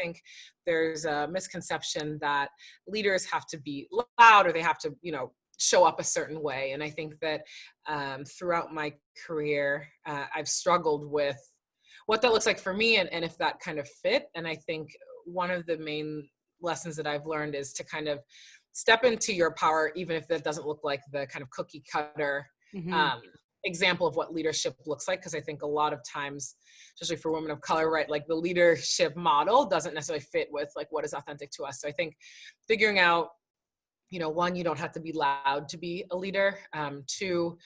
think there's a misconception that leaders have to be loud or they have to, show up a certain way. And I think that throughout my career, I've struggled with what that looks like for me and if that kind of fit. And I think one of the main lessons that I've learned is to kind of step into your power, even if that doesn't look like the kind of cookie cutter example of what leadership looks like. Because I think a lot of times, especially for women of color, right, like the leadership model doesn't necessarily fit with like what is authentic to us. So I think figuring out, one, you don't have to be loud to be a leader. Two,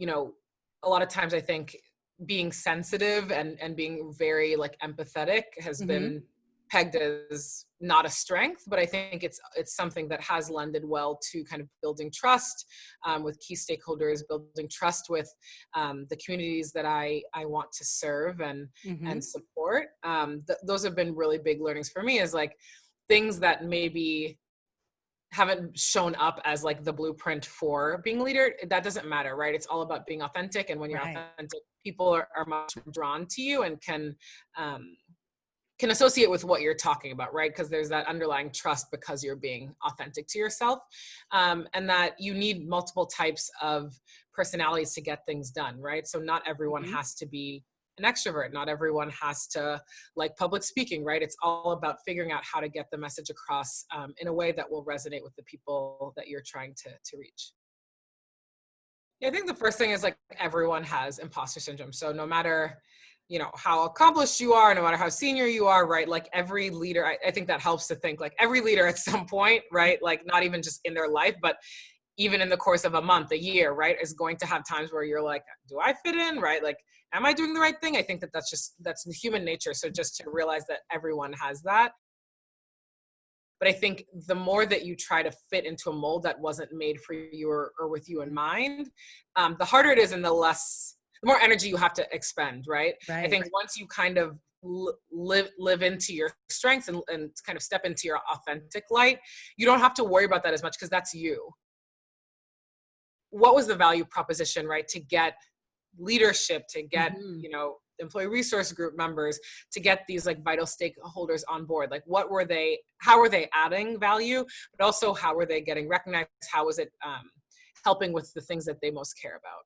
a lot of times I think being sensitive and being very like empathetic has been pegged as not a strength, but I think it's something that has lended well to kind of building trust with key stakeholders, building trust with the communities that I want to serve and support. Those have been really big learnings for me, is like things that maybe haven't shown up as like the blueprint for being a leader. That doesn't matter, right? It's all about being authentic. And when you're authentic, people are much more drawn to you and can associate with what you're talking about, right? Because there's that underlying trust because you're being authentic to yourself. And that you need multiple types of personalities to get things done, right? So not everyone has to be an extrovert. Not everyone has to like public speaking, right? It's all about figuring out how to get the message across in a way that will resonate with the people that you're trying to reach. Yeah, I think the first thing is like everyone has imposter syndrome. So no matter, how accomplished you are, no matter how senior you are, right? Like every leader, I think that helps to think like every leader at some point, right? Like not even just in their life, but even in the course of a month, a year, right, is going to have times where you're like, do I fit in, right? Like, am I doing the right thing? I think that's human nature. So just to realize that everyone has that. But I think the more that you try to fit into a mold that wasn't made for you or with you in mind, the harder it is and the more energy you have to expend, right? I think once you kind of live into your strengths and kind of step into your authentic light, you don't have to worry about that as much because that's you. What was the value proposition, right? To get leadership, to get, employee resource group members, to get these like vital stakeholders on board. Like how were they adding value, but also how were they getting recognized? How was it helping with the things that they most care about?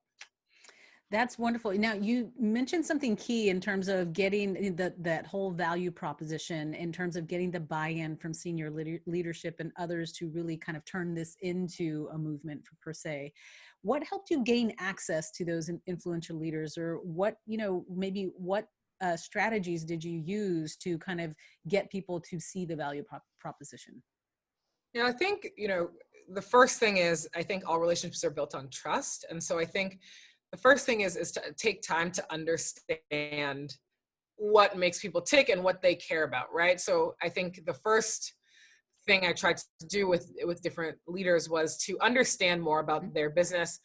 That's wonderful. Now, you mentioned something key in terms of getting that whole value proposition, in terms of getting the buy-in from senior leadership and others to really kind of turn this into a movement per se. What helped you gain access to those influential leaders, or what, maybe what strategies did you use to kind of get people to see the value proposition? I think, the first thing is, I think all relationships are built on trust. And so I think the first thing is to take time to understand what makes people tick and what they care about, right? So I think the first thing I tried to do with different leaders was to understand more about their business,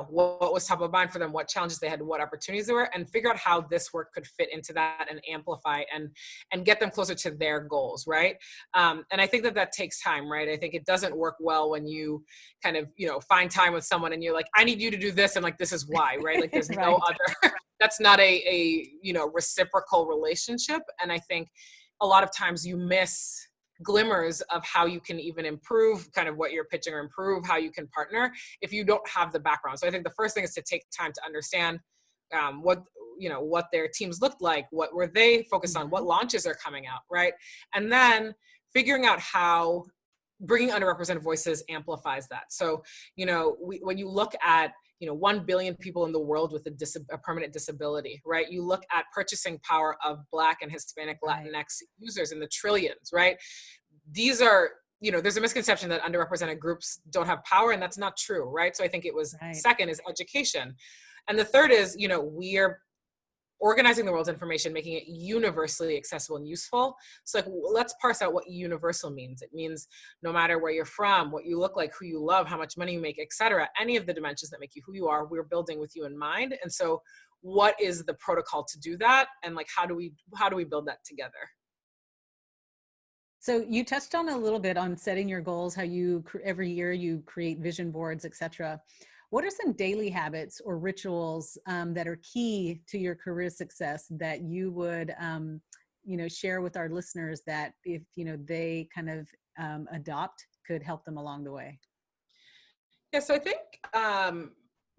what was top of mind for them, what challenges they had, what opportunities there were, and figure out how this work could fit into that and amplify and get them closer to their goals, right? And I think that takes time, right? I think it doesn't work well when you kind of, find time with someone and you're like, I need you to do this, and like, this is why, right? Like there's no other, that's not a reciprocal relationship. And I think a lot of times you miss glimmers of how you can even improve kind of what you're pitching or improve how you can partner if you don't have the background. So I think the first thing is to take time to understand what their teams looked like, what were they focused on, what launches are coming out, right? And then figuring out how bringing underrepresented voices amplifies that. So, when you look at 1 billion people in the world with a permanent disability, right? You look at purchasing power of Black and Hispanic Latinx users in the trillions, right? These are, there's a misconception that underrepresented groups don't have power, and that's not true, right? So I think it was second is education. And the third is, we are organizing the world's information, making it universally accessible and useful. So like, let's parse out what universal means. It means no matter where you're from, what you look like, who you love, how much money you make, et cetera, any of the dimensions that make you who you are, we're building with you in mind. And so what is the protocol to do that? And like, how do we build that together? So you touched on a little bit on setting your goals, how you every year you create vision boards, et cetera. What are some daily habits or rituals that are key to your career success that you would, share with our listeners that if, they kind of adopt, could help them along the way? Yeah, so I think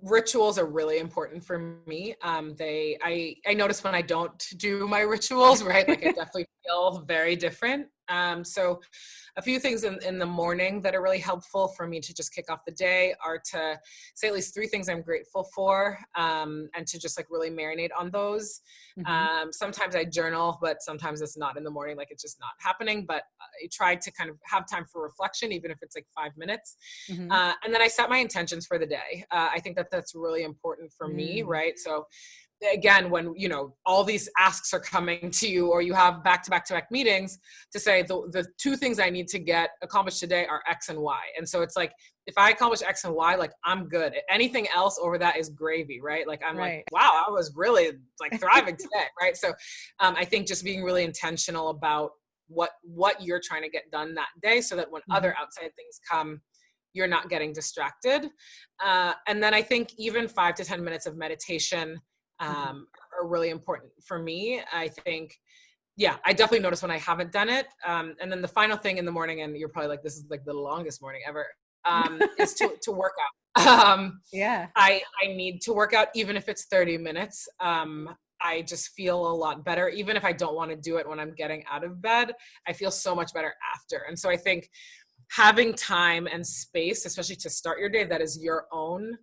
rituals are really important for me. I notice when I don't do my rituals, right? Like I definitely feel very different. So a few things in the morning that are really helpful for me to just kick off the day are to say at least 3 things I'm grateful for, and to just like really marinate on those. Hmm. Sometimes I journal, but sometimes it's not in the morning, like it's just not happening. But I try to kind of have time for reflection, even if it's like 5 minutes. Hmm. And then I set my intentions for the day. I think that that's really important for me, Mm. right? So again, when all these asks are coming to you, or you have back-to-back meetings, to say the 2 things I need to get accomplished today are X and Y. And so it's like, if I accomplish X and Y, like I'm good. Anything else over that is gravy, right? Like I'm like, Right. wow, I was really like thriving today, right? So I think just being really intentional about what you're trying to get done that day, so that when Hmm. other outside things come, you're not getting distracted. And then I think even 5 to 10 minutes of meditation Hmm. are really important for me. I think, yeah, I definitely notice when I haven't done it. And then the final thing in the morning, and you're probably like, this is like the longest morning ever, is to work out. Yeah. I need to work out, even if it's 30 minutes. I just feel a lot better, even if I don't want to do it when I'm getting out of bed. I feel so much better after. And so I think having time and space, especially to start your day, that is your own,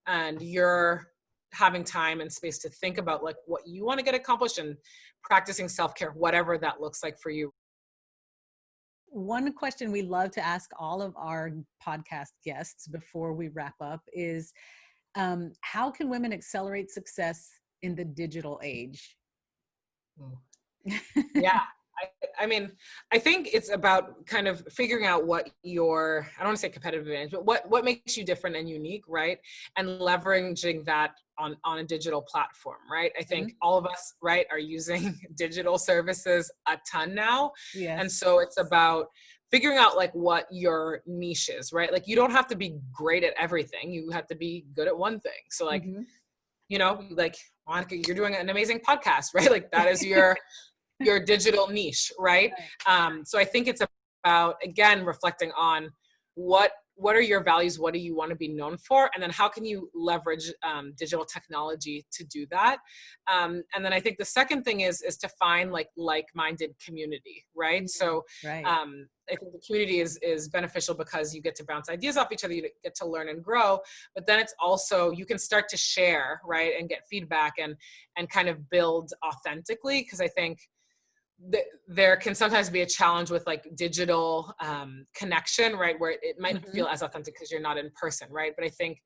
and you're having time and space to think about like what you want to get accomplished, and practicing self-care, whatever that looks like for you. One question we love to ask all of our podcast guests before we wrap up is, how can women accelerate success in the digital age? Mm. Yeah. I mean, I think it's about kind of figuring out what your, I don't want to say competitive advantage, but what makes you different and unique, right? And leveraging that on a digital platform, right? I think Mhm. all of us, right, are using digital services a ton now. And Yes. so it's about figuring out like what your niche is, right? Like you don't have to be great at everything. You have to be good at one thing. So like, Hmm. like Monica, you're doing an amazing podcast, right? Like that is your digital niche, right? Right. So I think it's about, again, reflecting on what are your values, what do you want to be known for, and then how can you leverage digital technology to do that. And then I think the second thing is to find like-minded community, right? Mm. So Right. I think the community is beneficial because you get to bounce ideas off each other, you get to learn and grow, but then it's also, you can start to share, right, and get feedback and kind of build authentically, because I think there can sometimes be a challenge with like digital connection, right, where it might not Hmm. feel as authentic because you're not in person, right? But I think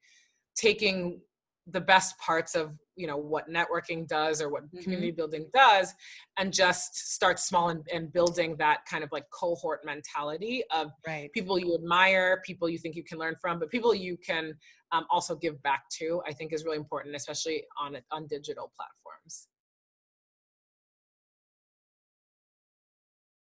taking the best parts of what networking does or what Hmm. community building does, and just start small, and building that kind of like cohort mentality of Right. people you admire, people you think you can learn from, but people you can also give back to, I think is really important, especially on digital platforms.